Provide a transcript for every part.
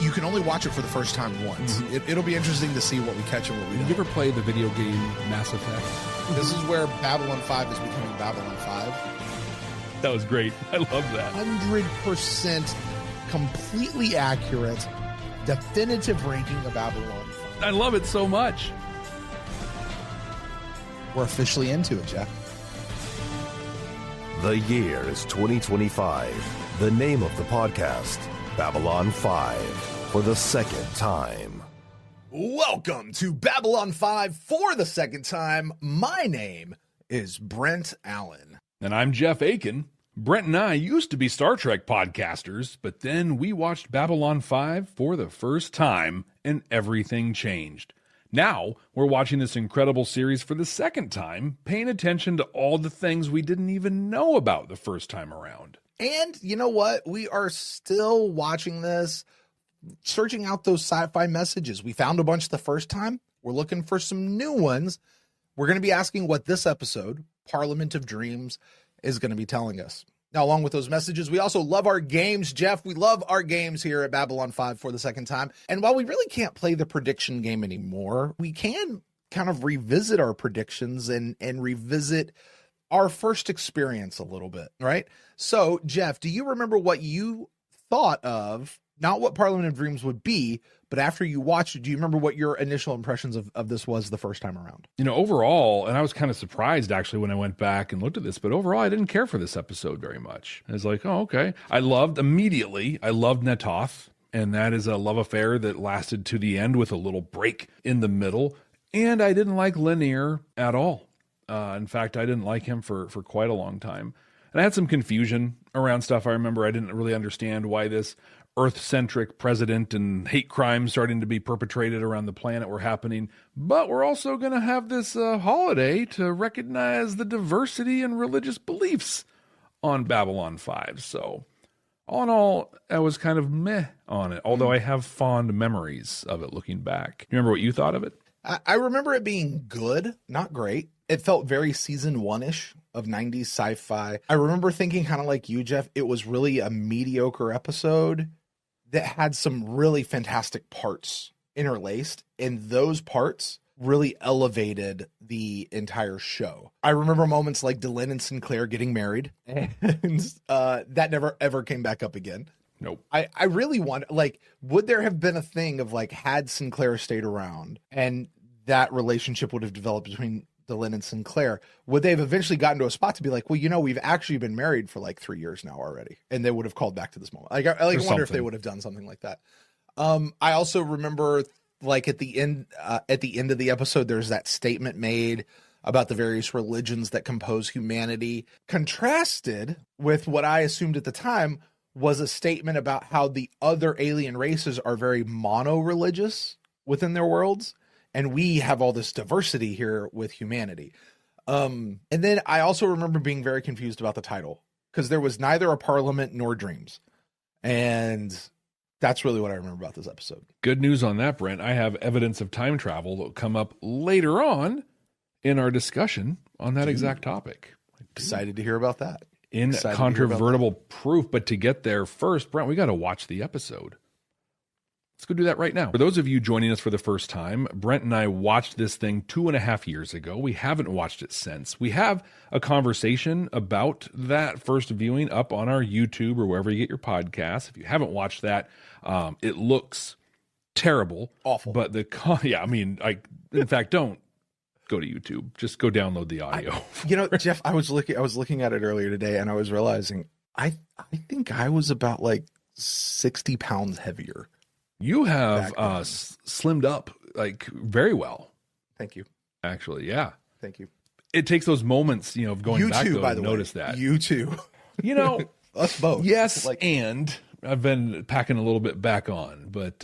you can only watch it for the first time once. It'll be interesting to see what we catch and what we don't. Did you ever play the video game Mass Effect? This is where Babylon 5 is becoming Babylon 5. That was great. I love that. 100% completely accurate, definitive ranking of Babylon 5. I love it so much. We're officially into it, Jeff. The year is 2025. The name of the podcast, Babylon 5, for the second time. Welcome to Babylon 5 for the second time. My name is Brent Allen. And I'm Jeff Akin. Brent and I used to be Star Trek podcasters, but then we watched Babylon 5 for the first time, and everything changed. Now, we're watching this incredible series for the second time, paying attention to all the things we didn't even know about the first time around. And you know what? We are still watching this, searching out those sci-fi messages. We found a bunch the first time. We're looking for some new ones. We're going to be asking what this episode, Parliament of Dreams, is going to be telling us. Now, along with those messages, we also love our games, Jeff. We love our games here at Babylon 5 for the second time. And while we really can't play the prediction game anymore, we can kind of revisit our predictions and revisit our first experience a little bit, right? So, Jeff, do you remember what you thought of, not what Parliament of Dreams would be, but after you watched it, do you remember what your initial impressions of this was the first time around? You know, overall, and I was kind of surprised actually when I went back and looked at this, but overall I didn't care for this episode very much. I was like, oh, okay. I loved Netoth, and that is a love affair that lasted to the end with a little break in the middle. And I didn't like Lanier at all. In fact, I didn't like him for quite a long time. And I had some confusion around stuff. I remember I didn't really understand why this Earth-centric president and hate crimes starting to be perpetrated around the planet were happening. But we're also going to have this holiday to recognize the diversity and religious beliefs on Babylon 5. So all in all, I was kind of meh on it, although I have fond memories of it looking back. You remember what you thought of it? I remember it being good, not great. It felt very season one-ish of 90s sci-fi. I remember thinking kind of like you, Jeff, it was really a mediocre episode that had some really fantastic parts interlaced, and those parts really elevated the entire show. I remember moments like Delenn and Sinclair getting married, and that never ever came back up again. Nope. I really want, like, would there have been a thing of, like, had Sinclair stayed around and that relationship would have developed between Delenn and Sinclair, would they have eventually gotten to a spot to be like, well, you know, we've actually been married for like 3 years now already, and they would have called back to this moment. Like, I wonder if they would have done something like that. I also remember, like, at the end of the episode, there's that statement made about the various religions that compose humanity, contrasted with what I assumed at the time was a statement about how the other alien races are very mono-religious within their worlds, and we have all this diversity here with humanity. And then I also remember being very confused about the title, because there was neither a parliament nor dreams. And that's really what I remember about this episode. Good news on that, Brent. I have evidence of time travel that will come up later on in our discussion on that exact topic. Excited to hear about that. Incontrovertible proof, but to get there first, Brent, we got to watch the episode. Let's go do that right now. For those of you joining us for the first time, Brent and I watched this thing 2.5 years ago. We haven't watched it since. We have a conversation about that first viewing up on our YouTube or wherever you get your podcasts. If you haven't watched that, it looks terrible. Awful. But in fact, don't go to YouTube. Just go download the audio. Jeff, I was looking at it earlier today, and I was realizing I think I was about like 60 pounds heavier. You have slimmed up like very well. Thank you. Actually, yeah. Thank you. It takes those moments, of going you back too, though, by to the notice way. that. You too. Us both. Yes, and I've been packing a little bit back on, but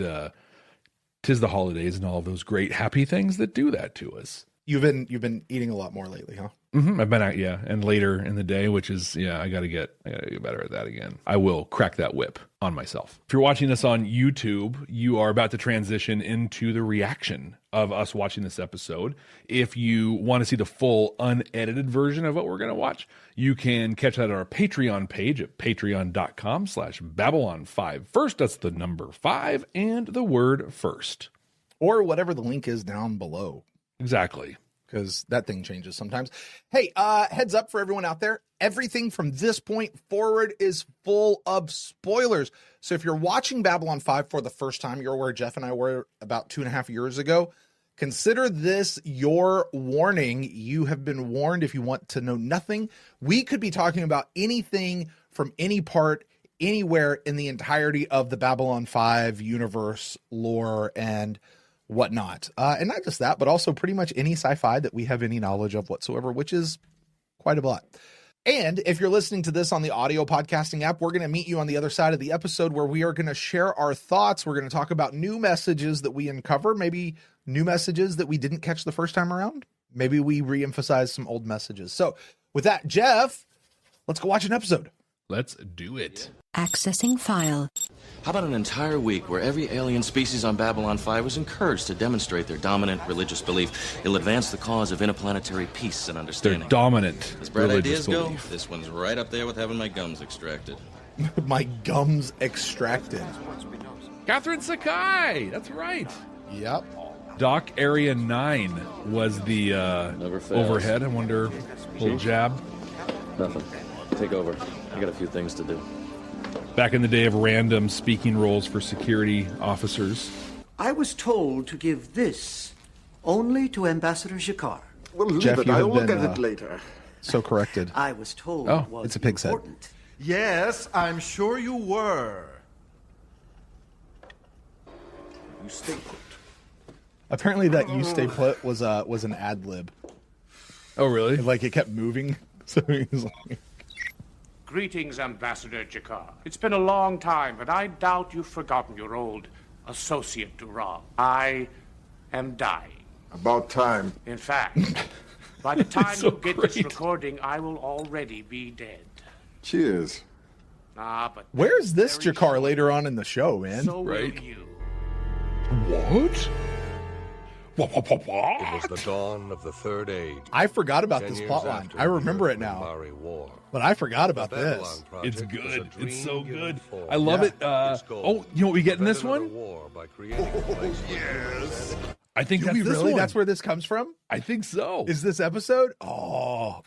'tis the holidays and all of those great happy things that do that to us. You've been eating a lot more lately, huh? I've been out, and later in the day, which is, I gotta get better at that again. I will crack that whip on myself. If you're watching this on YouTube, you are about to transition into the reaction of us watching this episode. If you want to see the full unedited version of what we're gonna watch, you can catch that on our Patreon page at patreon.com/Babylon5. First, that's the number 5 and the word first. Or whatever the link is down below. Exactly. Because that thing changes sometimes. Hey, heads up for everyone out there. Everything from this point forward is full of spoilers. So if you're watching Babylon 5 for the first time, you're where Jeff and I were about 2.5 years ago. Consider this your warning. You have been warned. If you want to know nothing, we could be talking about anything from any part, anywhere in the entirety of the Babylon 5 universe, lore, and whatnot. And not just that, but also pretty much any sci-fi that we have any knowledge of whatsoever, which is quite a lot. And if you're listening to this on the audio podcasting app, we're going to meet you on the other side of the episode where we are going to share our thoughts. We're going to talk about new messages that we uncover, maybe new messages that we didn't catch the first time around. Maybe we re-emphasize some old messages. So with that, Jeff, let's go watch an episode. Let's do it. Accessing file. How about an entire week where every alien species on Babylon 5 was encouraged to demonstrate their dominant religious belief? It'll advance the cause of interplanetary peace and understanding. Their dominant As bright religious ideas belief. go, this one's right up there with having my gums extracted. My gums extracted. Catherine Sakai. That's right. Yep. Dock Area 9 was the Never fails. overhead. I wonder, little jab. Nothing. Take over. I got a few things to do. Back in the day of random speaking roles for security officers. I was told to give this only to Ambassador Jakar. Well, leave Jeff, it. you have I'll look been, at it later. So corrected. I was told Oh, it was it's a pig's head. important. Yes, I'm sure you were. You stay put. Apparently that "you stay put" was an ad lib. Oh, really? Like it kept moving. So he was like, Greetings, Ambassador Jakar. It's been a long time, but I doubt you've forgotten your old associate Durrell. I am dying. About time. In fact, by the time so you get this great. recording, I will already be dead. Cheers. But where's this very Jakar short, later on in the show, man? So Right. will you. What? It was the dawn of the Third Age. I forgot about 10 this years plotline. after I the remember it now, Earth-Mari War. but I forgot about The Babylon this. Project It's was a good. It's dream so given good. form. I love Yeah. it. Its goal, Oh, you know what we get in this prevent one? another war by creating a place Yes. I think Do that's we this really? one. That's where this comes from? I think so. Is this episode? Oh,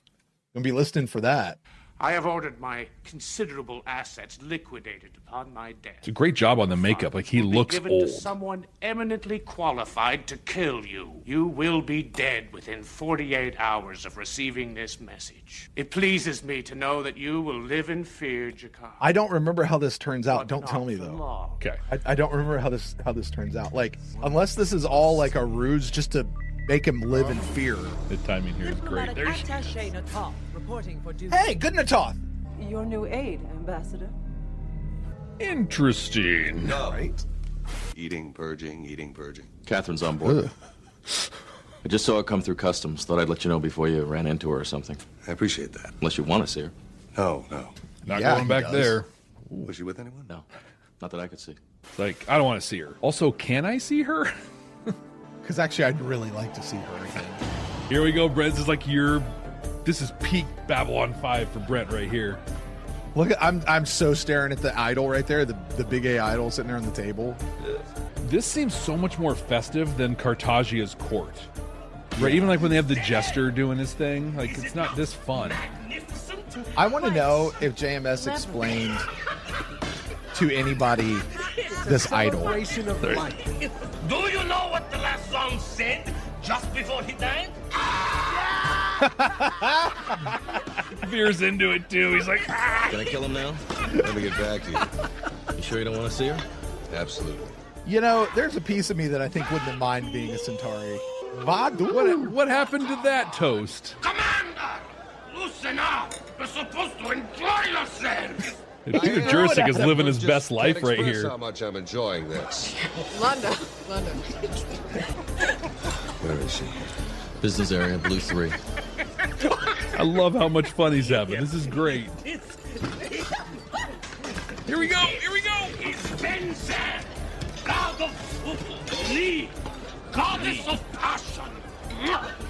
gonna be listening for that. I have ordered my considerable assets liquidated upon my death. It's a great job on the makeup. Like, he Will be looks given old. to someone eminently qualified to kill you. You will be dead within 48 hours of receiving this message. It pleases me to know that you will live in fear, Jakar. I don't remember how this turns out. But Don't not tell me for though. long. Okay. I don't remember how this turns out. Like, unless this is all like a ruse just to make him live in fear. The timing here is great. There's Attaché Natoff reporting for duty. Hey, good Natoth. Your new aide, Ambassador. interesting. Right. Eating, purging. Catherine's on board. I just saw her come through customs. Thought I'd let you know before you ran into her or something. I appreciate that. Unless you want to see her. No. Not Yeah, going he back does. there. Was she with anyone? No. Not that I could see. Like, I don't want to see her. Also, can I see her? Because actually, I'd really like to see her again. Here we go, Brent. This is like this is peak Babylon 5 for Brent right here. Look, I'm so staring at the idol right there, the big A idol sitting there on the table. This seems so much more festive than Cartagia's court. Right, even like when they have the jester doing his thing, like it's not this fun. I want to know if JMS explained to anybody this idol. Do you know what the last song said just before he died? Veers into it too. He's like, ah! Can I kill him now? Let me get back to you. You sure you don't want to see her? Absolutely. You know, there's a piece of me that I think wouldn't mind being a Centauri. What happened to that toast? Commander! Loosen up! You're supposed to enjoy yourself! Peter Jurasik is living his best life Can't right express here. how much I'm enjoying this. London. Where is she? Business area, blue 3. I love how much fun he's having. This is great. Here we go. Here we go. Svendsen, god of Lee, goddess of passion.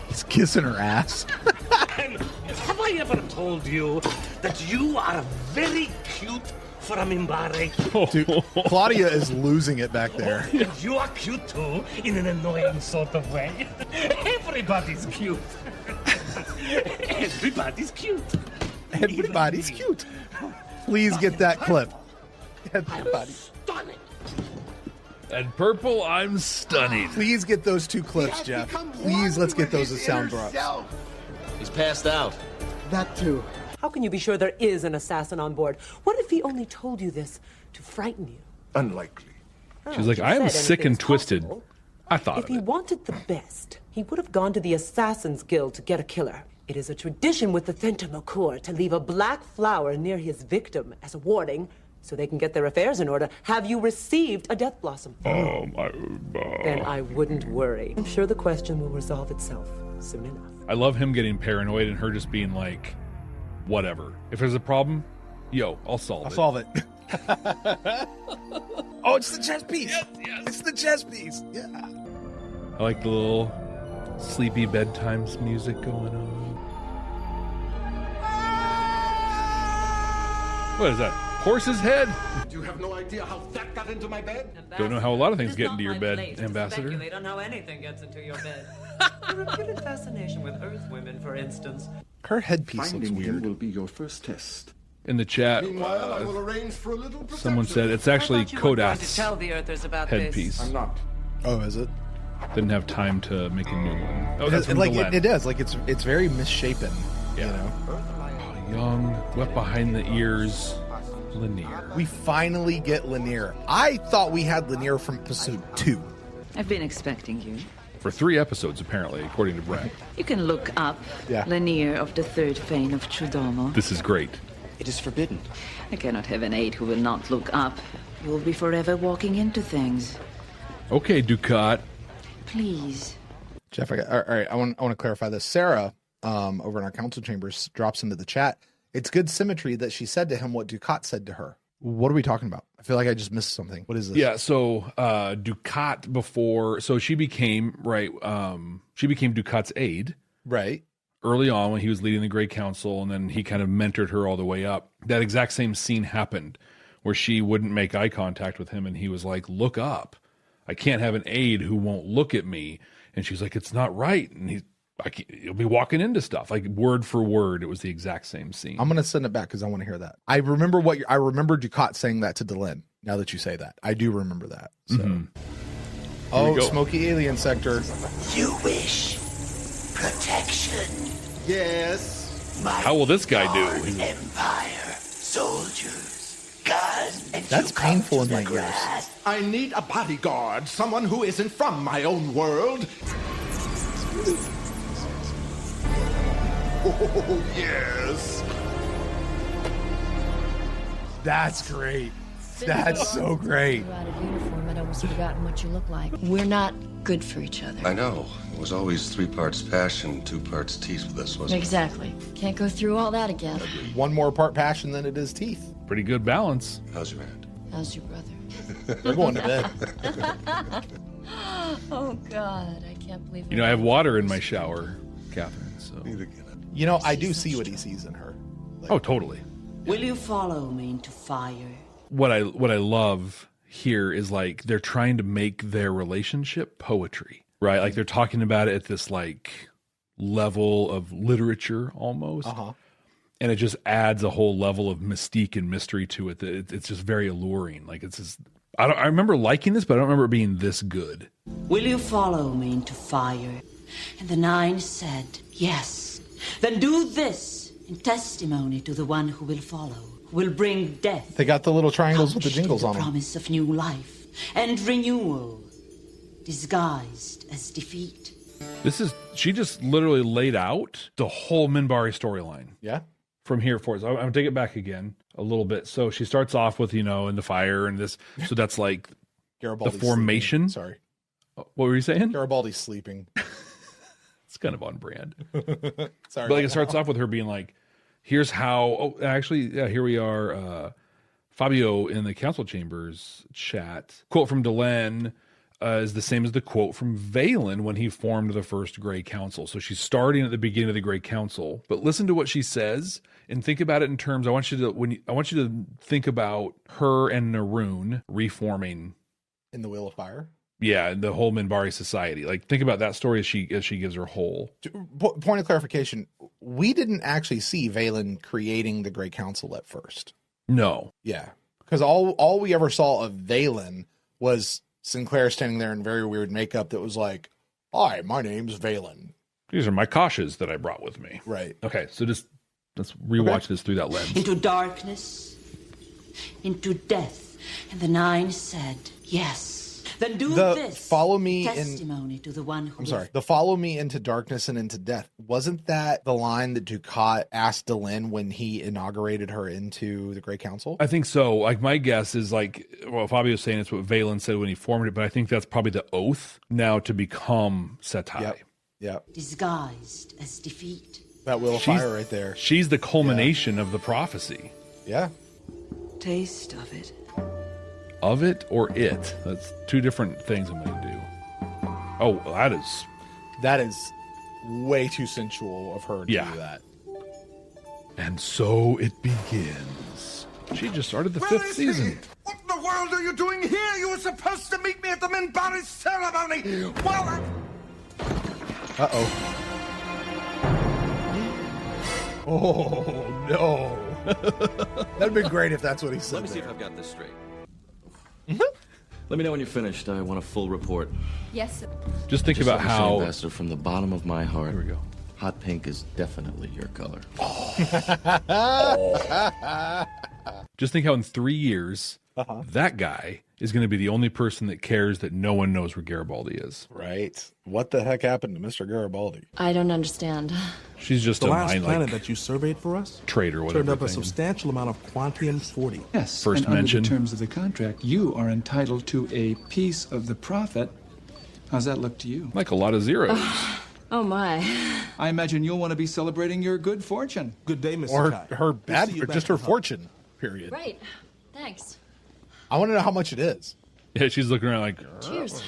He's kissing her ass. And have I ever told you that you are very cute for a Mimbare? Dude, Claudia is losing it back there. You are cute too, in an annoying sort of way. Everybody's cute. Everybody's cute. Everybody's cute. Please get that clip. Everybody. Stunning. And purple, I'm stunning. Please get those two clips, Jeff. Please, let's get those as sound drops. He's passed out. That too. How can you be sure there is an assassin on board? What if he only told you this to frighten you? Unlikely. She's like, You I am said sick and anything's twisted. possible. I thought If of he it. wanted the best, he would have gone to the Assassin's Guild to get a killer. It is a tradition with the Thentamakor to leave a black flower near his victim as a warning so they can get their affairs in order. Have you received a death blossom? Oh, my. Then I wouldn't worry. I'm sure the question will resolve itself soon enough. I love him getting paranoid and her just being like, whatever. If there's a problem, yo, I'll solve it. I'll solve it. Oh, it's the chess piece. Yes, yes. It's the chess piece. Yeah. I like the little sleepy bedtimes music going on. What is that? Horse's head? You have no idea how that got into my bed? Don't know how a lot of things get into your bed, Ambassador. Speculate on how anything gets into your bed. A reputed fascination with Earth women, for instance. Her headpiece looks Finding him weird. will be your first test. In the chat, Meanwhile, I will arrange for a little protection. someone said it's actually I thought you were going to Kodak's tell the Earthers about headpiece. I'm not. Oh, is it? Didn't have time to make a new one. Oh, that's It, from like Delenn. it is. Like it's very misshapen. Yeah. You know. Young, wet behind the ears, Lanier. We finally get Lanier. I thought we had Lanier from episode 2. I've been expecting you. For 3 episodes, apparently, according to Brent. You can look up Yeah. Lanier of the Third Fane of Chudomo. This is great. It is forbidden. I cannot have an aide who will not look up. You will be forever walking into things. Okay, Ducat. Please. Jeff, all right. I want to clarify this. Sarah, over in our council chambers, drops into the chat. It's good symmetry that she said to him what Ducat said to her. What are we talking about? I feel like I just missed something. What is this? Yeah, so Ducat before, so she became, right, she became Ducat's aide. Right. Early on when he was leading the Great Council, and then he kind of mentored her all the way up. That exact same scene happened where she wouldn't make eye contact with him, and he was like, look up. I can't have an aide who won't look at me. And she's like, it's not right. And you'll be walking into stuff, like word for word. It was the exact same scene. I'm going to send it back because I want to hear that. I remember Ducat saying that to Delenn. Now that you say that, I do remember that. So. Oh, smoky alien sector. You wish protection. Yes. How will this guy do? Empire, soldiers, guns. And That's you come painful in to my the ears. grass. I need a bodyguard, someone who isn't from my own world. Oh, yes. That's great. That's so great. You're out of uniform. I'd almost forgotten what you look like. We're not good for each other. I know. It was always 3 parts passion, 2 parts teeth with us, wasn't Exactly. Can't go through all that again. One more part passion than it is teeth. Pretty good balance. it? How's your hand? How's your brother? They're going to bed. Oh, God. I can't believe it. You know, I have water in my shower, Catherine. So. You know, I do see what he sees in her. Oh, totally. Will you follow me into fire? What I love here is like they're trying to make their relationship poetry, right? Like they're talking about it at this like level of literature almost. And it just adds a whole level of mystique and mystery to it. That it's just very alluring. Like it's just, I remember liking this, but I don't remember it being this good. Will you follow me into fire? And the 9 said, yes. Then do this in testimony to the one who will follow, who will bring death. They got the little triangles with the couched in jingles on them. Promise of new life and renewal, disguised as defeat. She just literally laid out the whole Minbari storyline. Yeah. From here forward. So I'm going to take it back again a little bit. So she starts off with, in the fire and this. So that's like the formation. Sleeping. Sorry. What were you saying? Garibaldi's sleeping. It's kind of on brand. Sorry, but like it starts off with her being like, here's how, oh, actually, yeah, here we are. Fabio in the council chambers chat. Quote from Delenn is the same as the quote from Valen when he formed the first Grey Council. So she's starting at the beginning of the Grey Council. But listen to what she says and think about it in terms. I want you to think about her and Naroon reforming in the Wheel of Fire. Yeah, the whole Minbari society. Like, think about that story as she gives her whole. Point of clarification: we didn't actually see Valen creating the Grey Council at first. No. Yeah, because all we ever saw of Valen was Sinclair standing there in very weird makeup that was like, "Hi, my name's Valen. These are my Koshas that I brought with me." Right. Okay, so just let's rewatch this through that lens. Into darkness, into death. And the 9 said, yes. Then do this. Follow me testimony to the one who. I'm sorry. The follow me into darkness and into death. Wasn't that the line that Ducat asked Delenn when he inaugurated her into the Grey Council? I think so. Like, my guess is like, well, Fabio's saying it's what Valen said when he formed it, but I think that's probably the oath now to become Setai. Yep. Disguised as defeat. That Wheel of Fire right there. She's the culmination of the prophecy. Yeah. Taste of it. Of it or it? That's two different things I'm going to do. Oh, that is way too sensual of her to do that. And so it begins. She just started the 5th season. What in the world are you doing here? You were supposed to meet me at the Minbari ceremony. Well, Uh-oh. Oh, no. That'd be great if that's what he said. Let me see if I've got this straight. Let me know when you're finished. I want a full report. Yes, sir. Just think Just about let me say, how... Ambassador, from the bottom of my heart, Here we go. hot pink is definitely your color. Just think how in 3 years, that guy is going to be the only person that cares that no one knows where Garibaldi is. Right. What the heck happened to Mr. Garibaldi? I don't understand. She's just the a last planet mind, that you surveyed for us traitor, whatever. turned up a thing. substantial amount of Quantium-40. Yes, First and mention. under the terms of the contract, you are entitled to a piece of the profit. How's that look to you? Like a lot of zeros. Oh, my. I imagine you'll want to be celebrating your good fortune. Good day, Mr. Or Kai. her We'll bad, see you or back just her at the hub. fortune, period. Right. Thanks. I want to know how much it is. Yeah, she's looking around like... Cheers.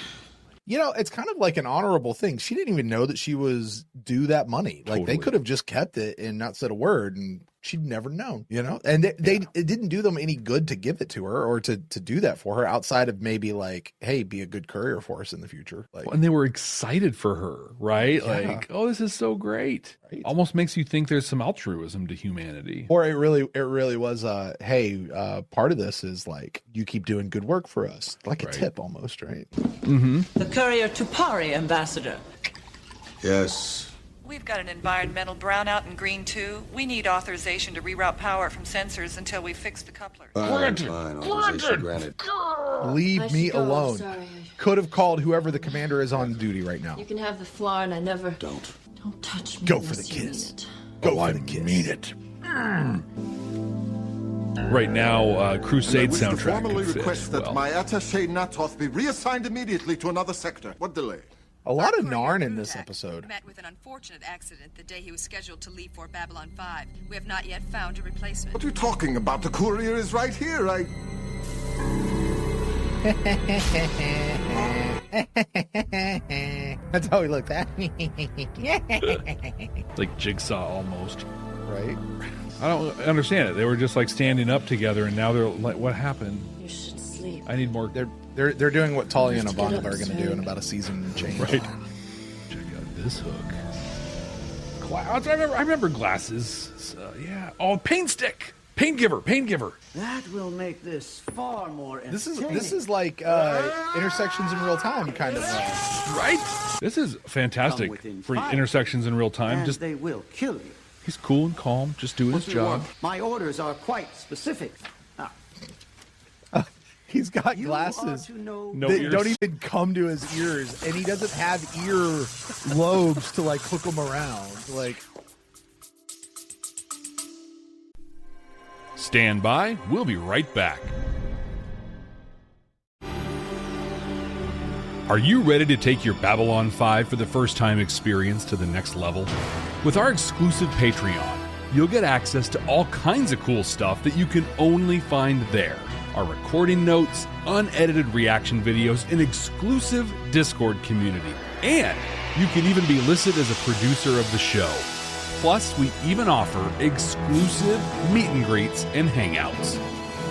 You know, it's kind of like an honorable thing. She didn't even know that she was due that money. Like, they Totally. could have just kept it and not said a word, and she'd never known, you know? And it didn't do them any good to give it to her or to do that for her outside of maybe like, hey, be a good courier for us in the future. Like, And they were excited for her, right? Yeah. Like, oh, this is so great. Right. Almost makes you think there's some altruism to humanity. or it really was, hey, part of this is like, you keep doing good work for us. Like a tip almost, right? Mm-hmm. The courier to Pari, Ambassador. Yes. We've got an environmental brownout in Green 2. We need authorization to reroute power from sensors until we fix the couplers. Fine. Authorization granted. Leave I me should go. I'm alone. sorry. Could have called whoever the commander is on duty right now. You can have the floor, and I never... Don't touch me Go for the unless you mean kiss. it. Go for the kiss. Mean it. Right now, Crusade I wish to soundtrack formally could fit request that well. my attaché Natoth be reassigned immediately to another sector. What delay? A lot of Narn in this episode. Met with an unfortunate accident the day he was scheduled to leave for Babylon 5. We have not yet found a replacement. What are you talking about? The courier is right here. That's how he looked at me. Like Jigsaw almost. Right? I don't understand it. They were just like standing up together, and now they're like, what happened? You should sleep. I need more. They're doing what Talia and Just get Abana up, are going to do Sven. in about a season and change. Right. Check out this hook. I remember glasses. Yeah. Oh, paint stick. Paint giver. That will make this far more This entertaining. is like intersections in real time kind of. Right? This is fantastic for intersections in real time. And Just they will kill you. he's cool and calm, just doing What his do you job. want? My orders are quite specific. He's got You glasses are to know No that ears. don't even come to his ears, and he doesn't have ear lobes to like hook them around. Like, Stand by. We'll be right back. Are you ready to take your Babylon 5 for the first time experience to the next level? With our exclusive Patreon, you'll get access to all kinds of cool stuff that you can only find there. Our recording notes, unedited reaction videos, an exclusive Discord community. And you can even be listed as a producer of the show. Plus, we even offer exclusive meet and greets and hangouts.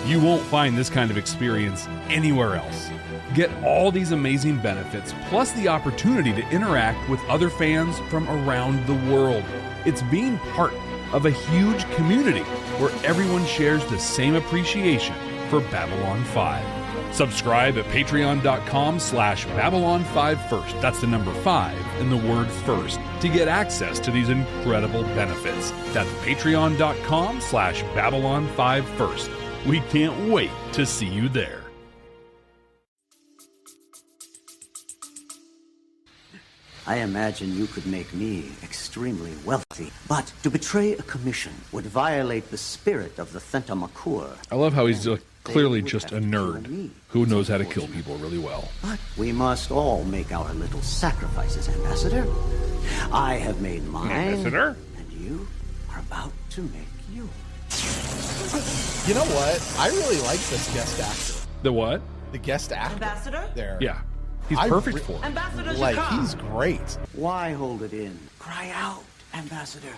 You won't find this kind of experience anywhere else. Get all these amazing benefits, plus the opportunity to interact with other fans from around the world. It's being part of a huge community where everyone shares the same appreciation for Babylon 5. Subscribe at patreon.com/Babylon5First. That's the number 5 and the word first to get access to these incredible benefits. That's patreon.com/Babylon5First. We can't wait to see you there. I imagine you could make me extremely wealthy, but to betray a commission would violate the spirit of the Thentamakur. I love how he's clearly just a nerd who knows how to kill people really well. But we must all make our little sacrifices, Ambassador. I have made mine, Ambassador? And you are about to make you. You know what? I really like this guest actor. The what? The guest actor. Ambassador? There. Yeah. He's perfect for it. Ambassador Like, Jakar. he's great. Why hold it in? Cry out, Ambassador.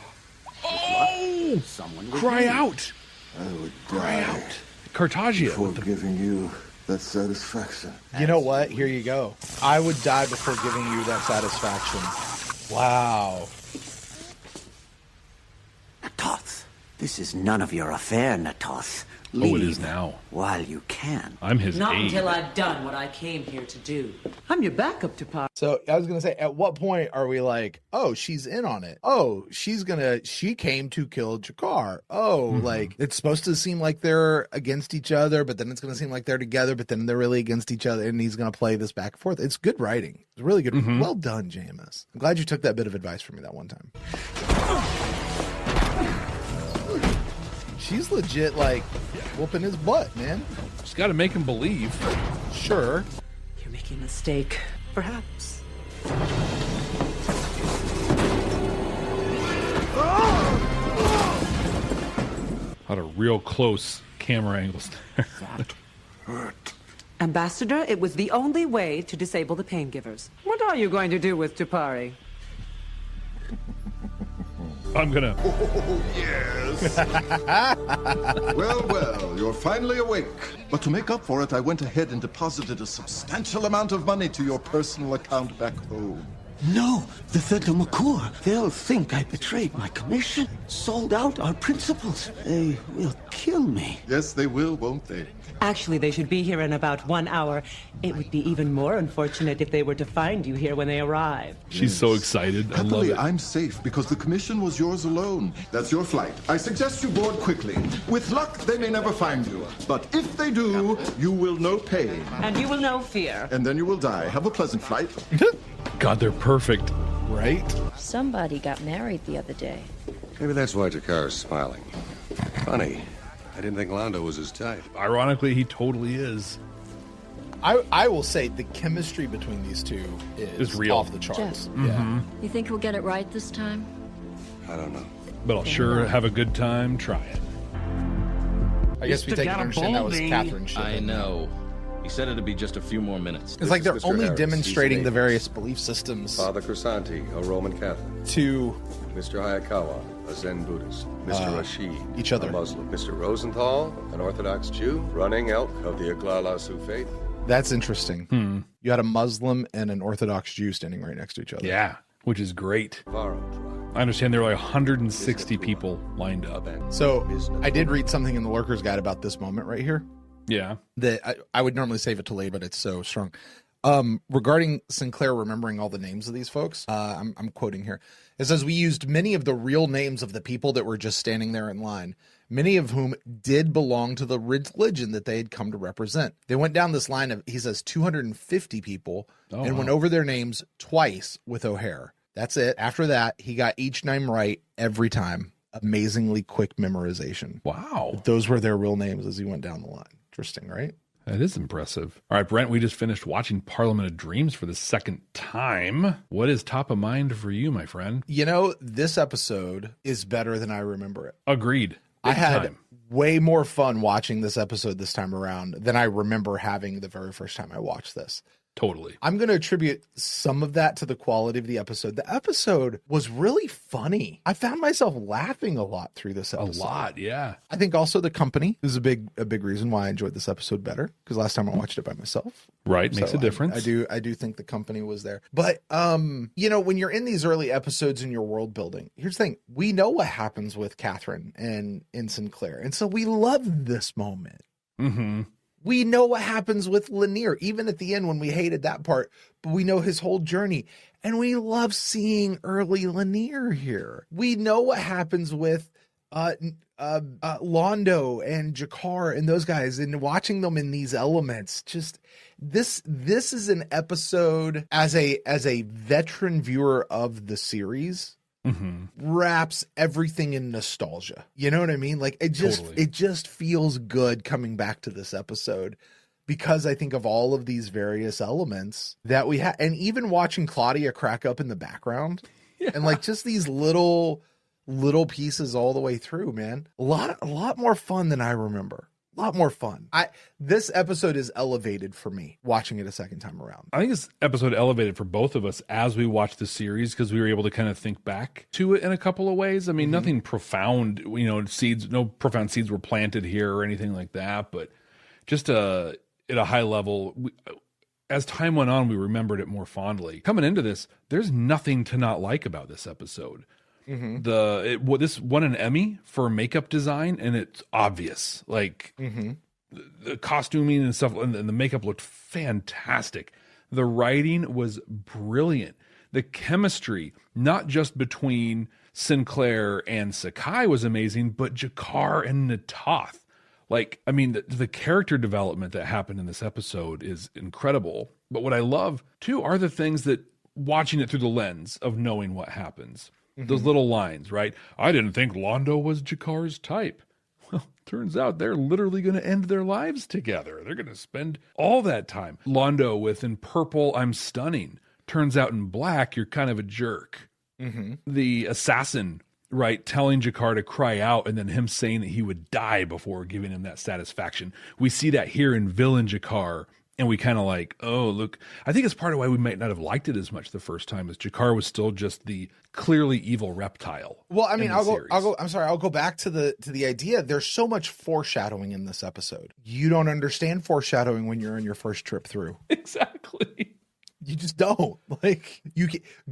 Oh! Someone will Cry hear. out! I would Cry die out. Cartagia. before giving you that satisfaction. You know what? Here you go. I would die before giving you that satisfaction. Wow. Natoth, this is none of your affair, Natoth. Oh, Leave it is now. while you can. I'm his Not aide. until I've done what I came here to do. I'm your backup to Pop. So I was going to say, at what point are we like, oh, she's in on it? Oh, she came to kill Jakar. Oh, like it's supposed to seem like they're against each other, but then it's going to seem like they're together, but then they're really against each other. And he's going to play this back and forth. It's good writing. It's really good. Well done, Jameis. I'm glad you took that bit of advice from me that one time. She's legit like whooping his butt, man. Just got to make him believe. Sure. You're making a mistake. Perhaps. Had a real close camera angles there. That hurt. Ambassador, it was the only way to disable the pain givers. What are you going to do with Tupari? I'm gonna. Oh, yes. Well, you're finally awake. But to make up for it, I went ahead and deposited a substantial amount of money to your personal account back home. No, the Thentamakur. They'll think I betrayed my commission, sold out our principles. They will kill me. Yes, they will, won't they? Actually, they should be here in about 1 hour. It would be even more unfortunate if they were to find you here when they arrive. She's so excited. I love Happily, it. I'm safe because the commission was yours alone. That's your flight. I suggest you board quickly. With luck, they may never find you. But if they do, you will know pain. And you will know fear. And then you will die. Have a pleasant flight. God, they're perfect. Right? Somebody got married the other day. Maybe that's why Jakar is smiling. Funny. I didn't think Londo was his type. Ironically, he totally is. I will say the chemistry between these two is real. off the charts. Jeff. Yeah. You think we'll get it right this time? I don't know. But I'll sure have a good time trying. I guess we take to understand that was Catherine shit. I know. He said it'd be just a few more minutes. It's like they're Mr. only Harris, demonstrating he's the an various belief systems Father Crisanti, a Roman Catholic. to Mr. Hayakawa, a Zen Buddhist. Mr. Rashid, each other. a Muslim. Mr. Rosenthal, an Orthodox Jew, running elk of the Aglala Sioux faith. That's interesting. You had a Muslim and an Orthodox Jew standing right next to each other. Yeah, which is great. Varro tribe. I understand there were like 160 people lined up. So I did read something in the Lurker's Guide about this moment right here. Yeah. That I would normally save it till later, but it's so strong. Regarding Sinclair remembering all the names of these folks, I'm quoting here. It says, we used many of the real names of the people that were just standing there in line, many of whom did belong to the religion that they had come to represent. They went down this line of, he says, 250 people and went over their names twice with O'Hare. That's it. After that, he got each name right every time. Amazingly quick memorization. Wow. But those were their real names as he went down the line. Interesting, right? That is impressive. All right, Brent, we just finished watching Parliament of Dreams for the second time. What is top of mind for you, my friend? You know, this episode is better than I remember it. Agreed. I had way more fun watching this episode this time around than I remember having the very first time I watched this. Totally. I'm going to attribute some of that to the quality of the episode. The episode was really funny. I found myself laughing a lot through this episode. A lot, yeah. I think also the company is a big reason why I enjoyed this episode better, because last time I watched it by myself. Right, makes a difference. I do think the company was there. But you know, when you're in these early episodes in your world building, here's the thing. We know what happens with Catherine and Sinclair. And so we love this moment. Mm-hmm. We know what happens with Lanier, even at the end when we hated that part, but we know his whole journey. And we love seeing early Lanier here. We know what happens with Londo and Jakar and those guys, and watching them in these elements. Just this is an episode as a veteran viewer of the series. Mm-hmm. Wraps everything in nostalgia. You know what I mean? Like it just feels good coming back to this episode, because I think of all of these various elements that we had, and even watching Claudia crack up in the background, and like just these little pieces all the way through, man. A lot more fun than I remember. A lot more fun. This episode is elevated for me watching it a second time around. I think this episode elevated for both of us as we watched the series, because we were able to kind of think back to it in a couple of ways. I mean, nothing profound, you know, no profound seeds were planted here or anything like that, but just at a high level, as time went on, we remembered it more fondly. Coming into this, there's nothing to not like about this episode. Mm-hmm. This won an Emmy for makeup design, and it's obvious. Like the costuming and stuff, and the makeup looked fantastic. The writing was brilliant. The chemistry, not just between Sinclair and Sakai, was amazing, but Jakar and Natoth. Like, I mean, the character development that happened in this episode is incredible. But what I love too are the things that, watching it through the lens of knowing what happens. Those little lines, right? I didn't think Londo was Jakar's type. Well, turns out they're literally going to end their lives together. They're going to spend all that time. Londo with in purple, I'm stunning. Turns out in black, you're kind of a jerk. Mm-hmm. The assassin, right, telling Jakar to cry out, and then him saying that he would die before giving him that satisfaction. We see that here in villain Jakar. And we kind of like, oh, look, I think it's part of why we might not have liked it as much the first time, as Jakar was still just the clearly evil reptile. Well, I mean, I'll go back to the idea. There's so much foreshadowing in this episode. You don't understand foreshadowing when you're on your first trip through. Exactly. You just don't. Like,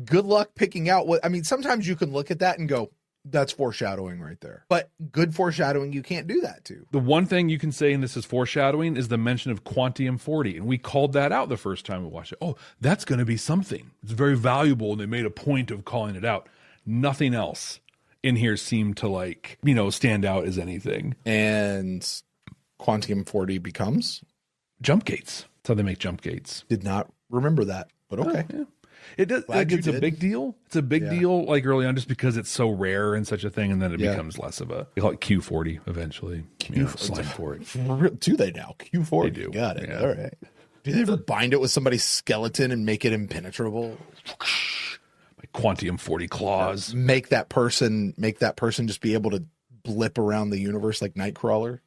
good luck picking out what, I mean, sometimes you can look at that and go, that's foreshadowing right there. But good foreshadowing, you can't do that to. The one thing you can say, and this is foreshadowing, is the mention of Quantium 40. And we called that out the first time we watched it. Oh, that's going to be something. It's very valuable, and they made a point of calling it out. Nothing else in here seemed to, like, you know, stand out as anything. And Quantium 40 becomes? Jump gates. That's how they make jump gates. Did not remember that, but okay. Oh, yeah. It does. Like, it's a big deal. It's a big deal, like early on, just because it's so rare and such a thing, and then it becomes less of a. They call it Q40 eventually. Slide for it. Do they now? Q40. They do. Got it. Yeah. All right. Do they ever bind it with somebody's skeleton and make it impenetrable? Like Quantium 40 claws. Make that person just be able to blip around the universe like Nightcrawler.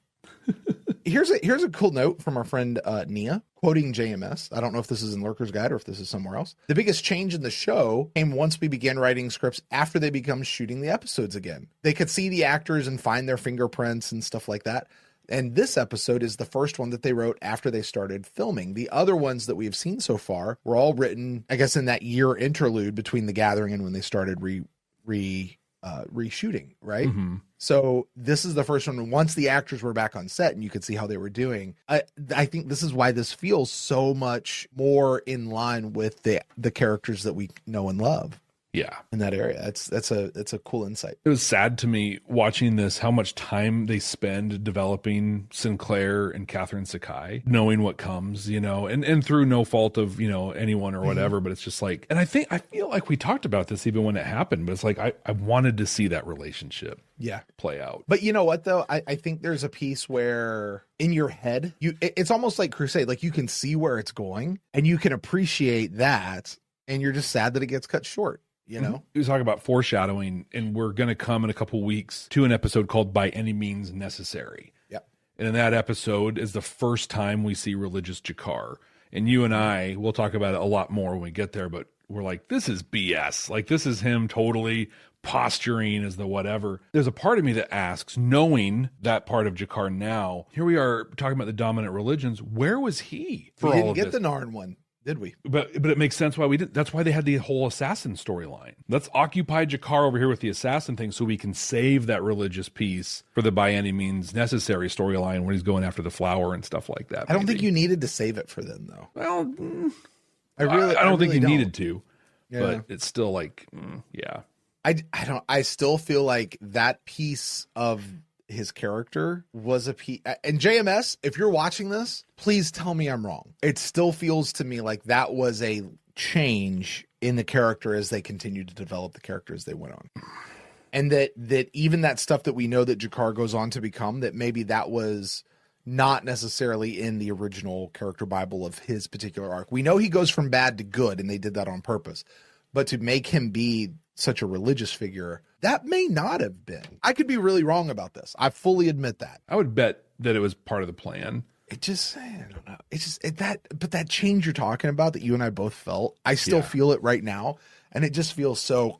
Here's a cool note from our friend Nia, quoting JMS. I don't know if this is in Lurker's Guide or if this is somewhere else. The biggest change in the show came once we began writing scripts after they began shooting the episodes again. They could see the actors and find their fingerprints and stuff like that. And this episode is the first one that they wrote after they started filming. The other ones that we've seen so far were all written, I guess, in that year interlude between The Gathering and when they started reshooting, right? Mm-hmm. So this is the first one once the actors were back on set and you could see how they were doing. I think this is why this feels so much more in line with the characters that we know and love. Yeah. in that area. That's a cool insight. It was sad to me watching this, how much time they spend developing Sinclair and Catherine Sakai, knowing what comes, and through no fault of, anyone or whatever, but it's just like, and I feel like we talked about this even when it happened, but it's like, I wanted to see that relationship play out. But you know what, though? I think there's a piece where in your head, it's almost like Crusade, like you can see where it's going and you can appreciate that. And you're just sad that it gets cut short. We talk about foreshadowing, and we're going to come in a couple weeks to an episode called By Any Means Necessary. Yep. And in that episode is the first time we see religious G'Kar. And you and I, we'll talk about it a lot more when we get there, but we're like, this is BS. Like, this is him totally posturing as the whatever. There's a part of me that asks, knowing that part of G'Kar now, here we are talking about the dominant religions. Where was he for all of this? We didn't get the Narn one. Did we? But it makes sense why we did. That's why they had the whole assassin storyline. Let's occupy G'Kar over here with the assassin thing so we can save that religious piece for the By Any Means Necessary storyline when he's going after the flower and stuff like that. I don't think you needed to save it for them, though. Well, I don't think you don't. needed to, Yeah. but it's still like, yeah. I still feel like that piece of his character was a piece. And JMS, if you're watching this, please tell me I'm wrong. It still feels to me like that was a change in the character as they continued to develop the character as they went on. And that even that stuff that we know that G'Kar goes on to become, that maybe that was not necessarily in the original character Bible of his particular arc. We know he goes from bad to good, and they did that on purpose. But to make him be such a religious figure, that may not have been. I could be really wrong about this. I fully admit that. I would bet that it was part of the plan. It just, I don't know. It's just but that change you're talking about that you and I both felt, I still feel it right now. And it just feels so.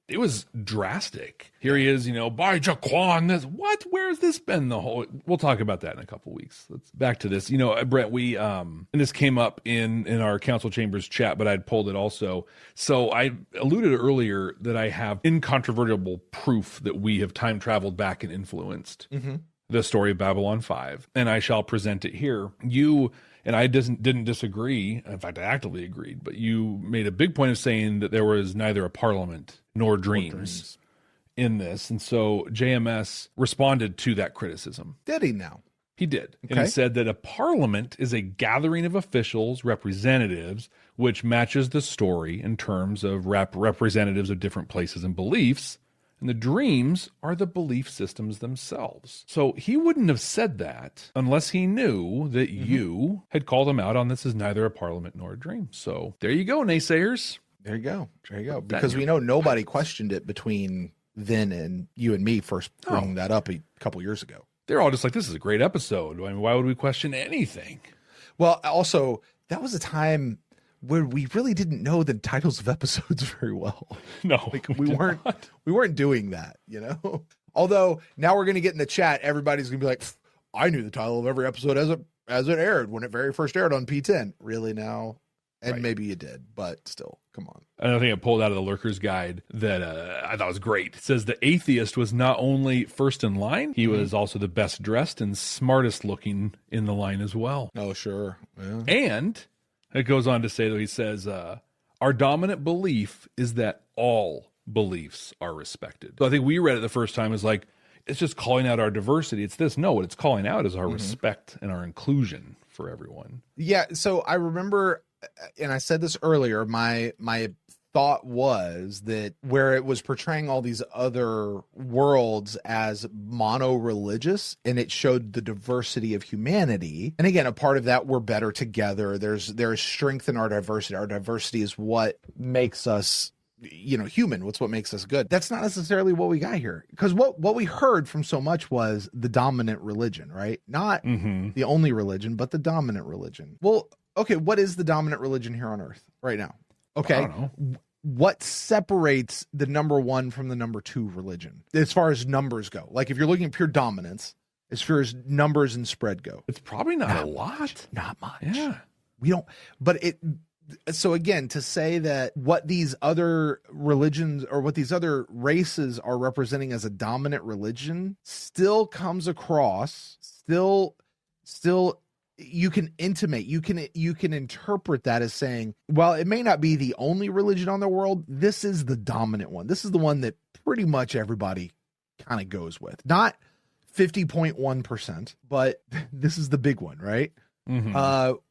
It was drastic. Here he is, by Jaquan. Where's this been the whole? We'll talk about that in a couple weeks. Let's back to this. Brent, we, and this came up in our council chambers chat, but I'd pulled it also. So I alluded earlier that I have incontrovertible proof that we have time traveled back and influenced the story of Babylon 5. And I shall present it here. You and I didn't disagree. In fact, I actively agreed. But you made a big point of saying that there was neither a parliament nor dreams in this. And so JMS responded to that criticism. Did he now? He did. Okay. And he said that a parliament is a gathering of officials, representatives, which matches the story in terms of representatives of different places and beliefs. And the dreams are the belief systems themselves. So he wouldn't have said that unless he knew that you had called him out on this is neither a parliament nor a dream. So there you go, naysayers. There you go. There you go. Because we know nobody questioned it between then and you and me first bringing that up a couple years ago. They're all just like, this is a great episode. I mean, why would we question anything? Well, also, that was a time where we really didn't know the titles of episodes very well. No, we weren't doing that, Although now we're going to get in the chat, everybody's going to be like, I knew the title of every episode as it aired when it very first aired on P10. Really now? And maybe you did, but still, come on. Another thing I pulled out of the Lurker's Guide that I thought was great. It says the atheist was not only first in line, he was also the best dressed and smartest looking in the line as well. Oh, sure. Yeah. And it goes on to say, though, he says, our dominant belief is that all beliefs are respected. So I think we read it the first time as like, it's just calling out our diversity. It's this. No, what it's calling out is our respect and our inclusion for everyone. Yeah. So I remember, and I said this earlier, my thought was that where it was portraying all these other worlds as mono-religious, and it showed the diversity of humanity. And again, a part of that, we're better together. There's strength in our diversity. Our diversity is what makes us, human. What's what makes us good. That's not necessarily what we got here. Because what we heard from so much was the dominant religion, right? Not the only religion, but the dominant religion. Well, okay, what is the dominant religion here on Earth right now? Okay. I don't know. What separates the number one from the number two religion as far as numbers go? Like if you're looking at pure dominance, as far as numbers and spread go, it's probably not a lot. Not much. Yeah. We don't, but so again, to say that what these other religions or what these other races are representing as a dominant religion still comes across, still you can intimate, you can interpret that as saying, well, it may not be the only religion on the world. This is the dominant one. This is the one that pretty much everybody kind of goes with. Not 50.1%, but this is the big one, right?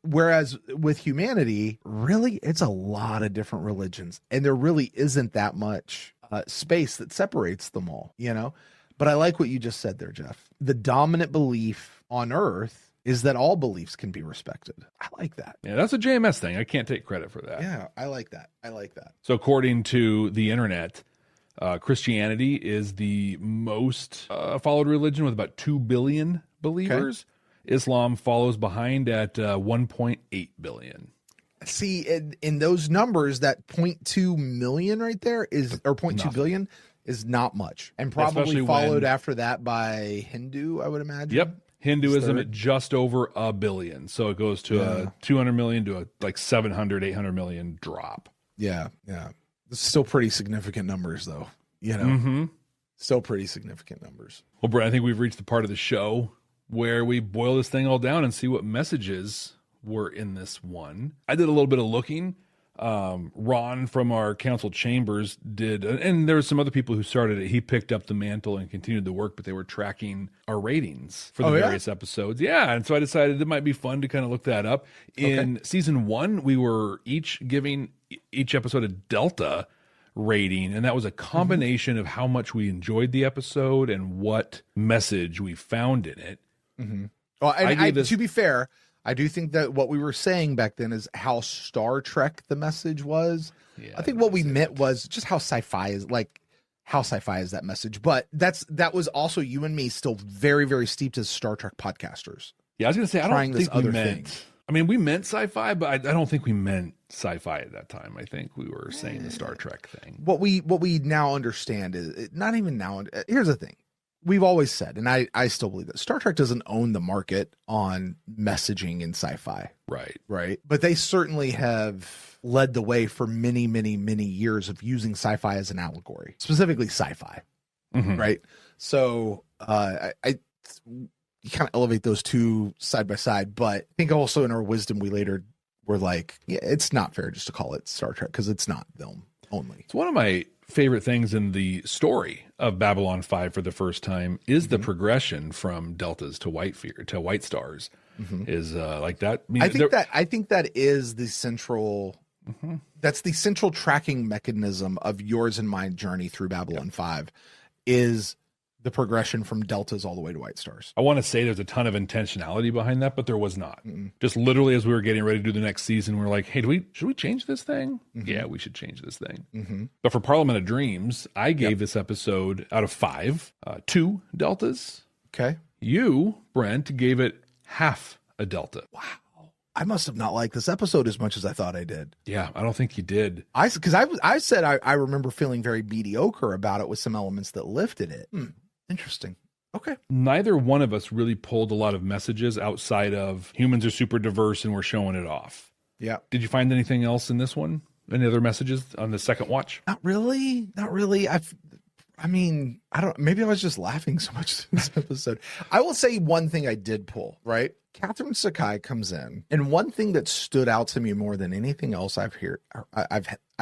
Whereas with humanity, really, it's a lot of different religions, and there really isn't that much space that separates them all, you know? But I like what you just said there, Jeff. The dominant belief on Earth is that all beliefs can be respected. I like that. Yeah, that's a JMS thing. I can't take credit for that. Yeah, I like that. I like that. So according to the internet, Christianity is the most followed religion with about 2 billion believers. Okay. Islam follows behind at 1.8 billion. See, in those numbers, that 0.2 million right there is, or 0.2 billion is not much. And probably followed after that by Hindu, I would imagine. Yep. Hinduism at just over 1 billion. So it goes to a 200 million to a like 700, 800 million drop. Yeah. Yeah. It's still pretty significant numbers, though. You know, still pretty significant numbers. Well, Brent, I think we've reached the part of the show where we boil this thing all down and see what messages were in this one. I did a little bit of looking. Ron from our council chambers did, and there were some other people who started it. He picked up the mantle and continued the work, but they were tracking our ratings for the various episodes. Yeah, and so I decided it might be fun to kind of look that up. In season 1, we were each giving each episode a Delta rating, and that was a combination of how much we enjoyed the episode and what message we found in it. Well, and to be fair, I do think that what we were saying back then is how Star Trek the message was. Yeah, I think what we meant was just how sci-fi is, like how sci-fi is that message. But that was also you and me still very, very steeped as Star Trek podcasters. Yeah, I was going to say, I don't think we meant, I mean, we meant sci-fi, but I don't think we meant sci-fi at that time. I think we were saying the Star Trek thing. What we now understand is, not even now, here's the thing. We've always said, and I still believe that Star Trek doesn't own the market on messaging in sci-fi. Right. But they certainly have led the way for many, many, many years of using sci-fi as an allegory, specifically sci-fi. Right. So you kind of elevate those two side by side, but I think also in our wisdom, we later were like, yeah, it's not fair just to call it Star Trek because it's not them only. It's one of my favorite things in the story of Babylon 5 for the first time is the progression from deltas to white stars is like that. I think that is the central, that's the central tracking mechanism of yours and my journey through Babylon 5 is the progression from deltas all the way to white stars. I want to say there's a ton of intentionality behind that, but there was not. Just literally as we were getting ready to do the next season, we were like, hey, should we change this thing? Yeah, we should change this thing. But for Parliament of Dreams, I gave this episode out of 5, 2 deltas. Okay. You, Brent, gave it half a delta. Wow. I must have not liked this episode as much as I thought I did. Yeah, I don't think you did. I said I remember feeling very mediocre about it with some elements that lifted it. Interesting. Okay. Neither one of us really pulled a lot of messages outside of humans are super diverse and we're showing it off. Yeah. Did you find anything else in this one? Any other messages on the second watch? Not really. I mean, I don't, maybe I was just laughing so much in this episode. I will say one thing I did pull, right? Catherine Sakai comes in, and one thing that stood out to me more than anything else I've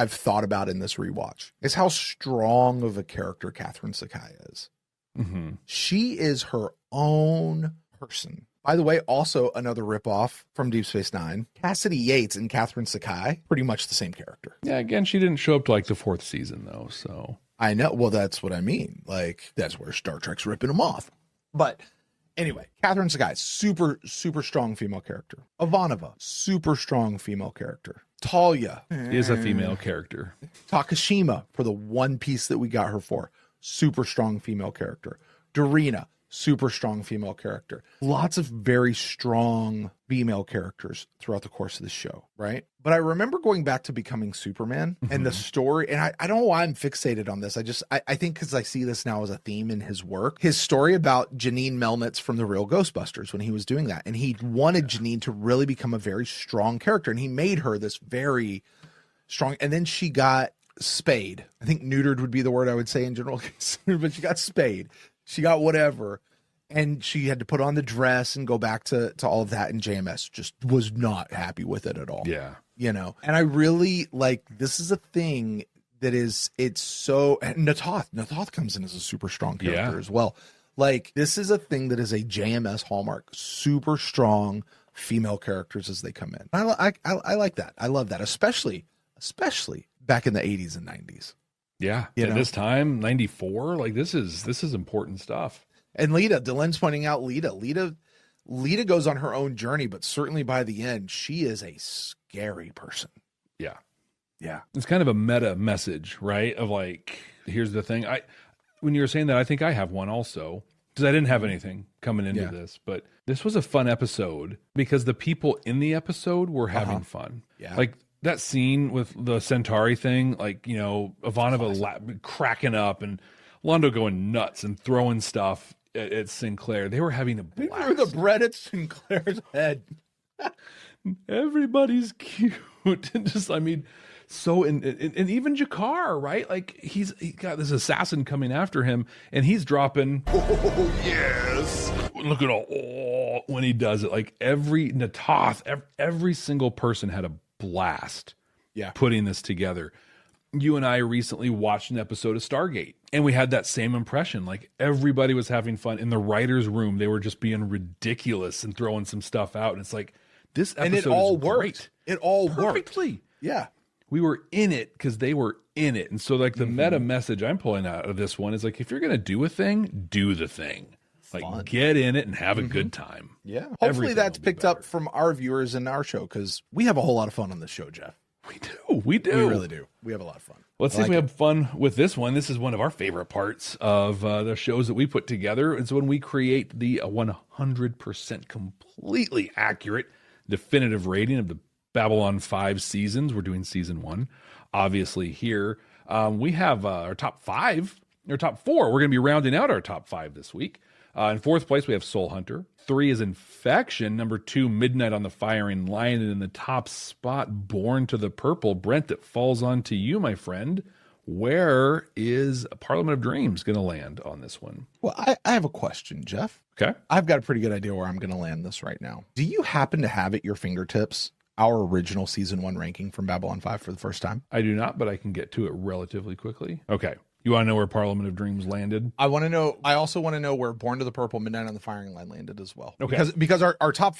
thought about in this rewatch is how strong of a character Catherine Sakai is. She is her own person. By the way, also another ripoff from Deep Space Nine. Cassidy Yates and Catherine Sakai, pretty much the same character. Yeah, again, she didn't show up to like the 4th season though, so. I know. Well, that's what I mean. Like, that's where Star Trek's ripping them off. But anyway, Catherine Sakai, super, super strong female character. Ivanova, super strong female character. Talia is a female character. Takashima, for the one piece that we got her for, super strong female character. Dorina, super strong female character. Lots of very strong female characters throughout the course of the show, right? But I remember going back to Becoming Superman and the story, and I don't know why I'm fixated on this. I think because I see this now as a theme in his work. His story about Janine Melnitz from The Real Ghostbusters when he was doing that. And he wanted Janine to really become a very strong character. And he made her this very strong, and then she got spayed. I think neutered would be the word I would say in general, but she got spayed. She got whatever. And she had to put on the dress and go back to all of that. And JMS just was not happy with it at all. Yeah. You know, and I really like, this is a thing that is, it's so, and Natoth comes in as a super strong character as well. Like, this is a thing that is a JMS hallmark, super strong female characters as they come in. I like that. I love that, especially back in the 80s and 90s. Yeah. At this time, 94, like this is important stuff. And Lita, Delenn's pointing out Lita goes on her own journey, but certainly by the end, she is a scary person. Yeah. Yeah. It's kind of a meta message, right? Of like, here's the thing. When you were saying that, I think I have one also, because I didn't have anything coming into this, but this was a fun episode because the people in the episode were having fun. Yeah. Like that scene with the Centauri thing, like, you know, Ivanova cracking up and Londo going nuts and throwing stuff at Sinclair. They were having a blast. They threw the bread at Sinclair's head. Everybody's cute. And just, I mean, so, and even Jakar, right? Like he got this assassin coming after him and he's dropping. Oh, yes. Look at when he does it. Like every Natoth, every single person had a blast putting this together. You and I recently watched an episode of Stargate and we had that same impression. Like everybody was having fun in the writer's room. They were just being ridiculous and throwing some stuff out. And it's like, this episode and it all is worked. Great. It all perfectly. Worked. Yeah. We were in it because they were in it. And so like the meta message I'm pulling out of this one is like, if you're going to do a thing, do the thing. Like get in it and have a good time. Yeah. Hopefully that's picked up from our viewers in our show because we have a whole lot of fun on this show, Jeff. We do. We really do. We have a lot of fun. Let's see if we have fun with this one. This is one of our favorite parts of the shows that we put together. It's when we create the 100% completely accurate definitive rating of the Babylon 5 seasons. We're doing season 1. Obviously here we have our top 5 or top 4. We're going to be rounding out our top 5 this week. In 4th place, we have Soul Hunter. 3 is Infection. Number 2, Midnight on the Firing Line. And in the top spot, Born to the Purple. Brent, it falls on to you, my friend. Where is Parliament of Dreams going to land on this one? Well, I have a question, Jeff. Okay. I've got a pretty good idea where I'm going to land this right now. Do you happen to have at your fingertips our original season 1 ranking from Babylon 5 for the first time? I do not, but I can get to it relatively quickly. Okay. You want to know where Parliament of Dreams landed? I want to know. I also want to know where Born to the Purple, Midnight on the Firing Line landed as well. Okay. Because our top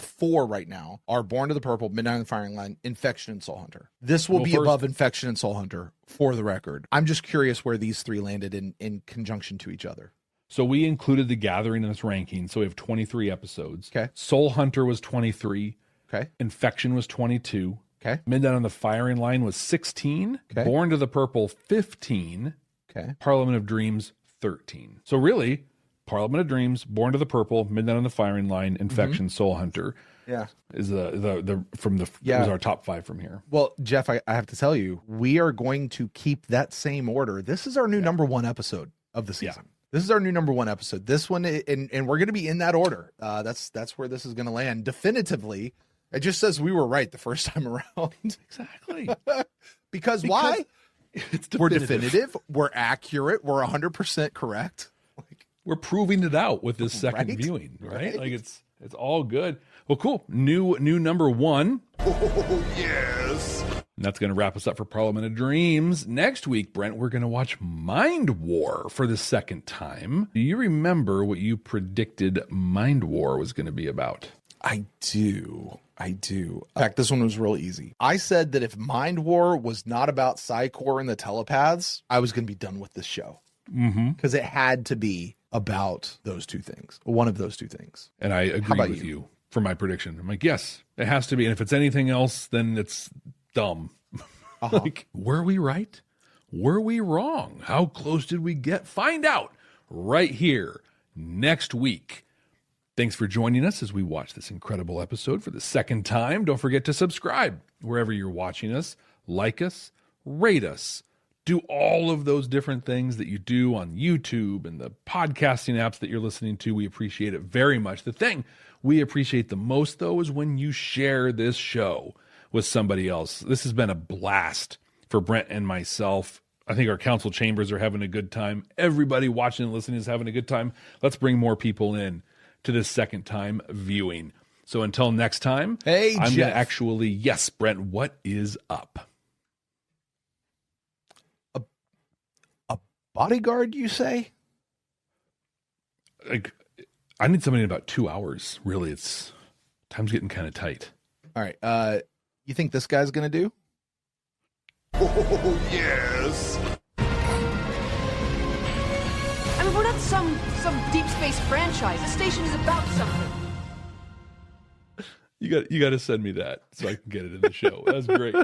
4 right now are Born to the Purple, Midnight on the Firing Line, Infection, and Soul Hunter. This will be above Infection and Soul Hunter for the record. I'm just curious where these 3 landed in conjunction to each other. So we included The Gathering in this ranking. So we have 23 episodes. Okay. Soul Hunter was 23. Okay. Infection was 22. Okay. Midnight on the Firing Line was 16. Okay. Born to the Purple, 15. Okay. Parliament of Dreams, 13. So really, Parliament of Dreams, Born to the Purple, Midnight on the Firing Line, Infection, Soul Hunter. Yeah. Is was our top 5 from here. Well, Jeff, I have to tell you, we are going to keep that same order. This is our new number 1 episode of the season. Yeah. This is our new number 1 episode. This one, and we're going to be in that order. That's where this is going to land definitively. It just says we were right the first time around. Exactly. because why? It's definitive. We're definitive. We're accurate. We're 100% correct. We're proving it out with this second viewing, right? Like it's all good. Well, cool. New number 1. Oh, yes. And that's going to wrap us up for Parliament of Dreams. Next week, Brent, we're going to watch Mind War for the second time. Do you remember what you predicted Mind War was going to be about? I do. In fact, this one was real easy. I said that if Mind War was not about Psycor and the telepaths, I was going to be done with this show. Because it had to be about those 2 things. One of those 2 things. And I agree with you for my prediction. I'm like, yes, it has to be. And if it's anything else, then it's dumb. Like, were we right? Were we wrong? How close did we get? Find out right here next week. Thanks for joining us as we watch this incredible episode for the second time. Don't forget to subscribe wherever you're watching us. Like us, rate us, do all of those different things that you do on YouTube and the podcasting apps that you're listening to. We appreciate it very much. The thing we appreciate the most, though, is when you share this show with somebody else. This has been a blast for Brent and myself. I think our council chambers are having a good time. Everybody watching and listening is having a good time. Let's bring more people in to this second time viewing. So until next time, hey, I'm Jeff. going to actually, yes, Brent, what is up? A bodyguard, you say? Like, I need somebody in about 2 hours. Really, time's getting kind of tight. All right. You think this guy's going to do? Oh, yes. I mean, we're not some deep space franchise. The station is about something. You got to send me that so I can get it in the show. That's great.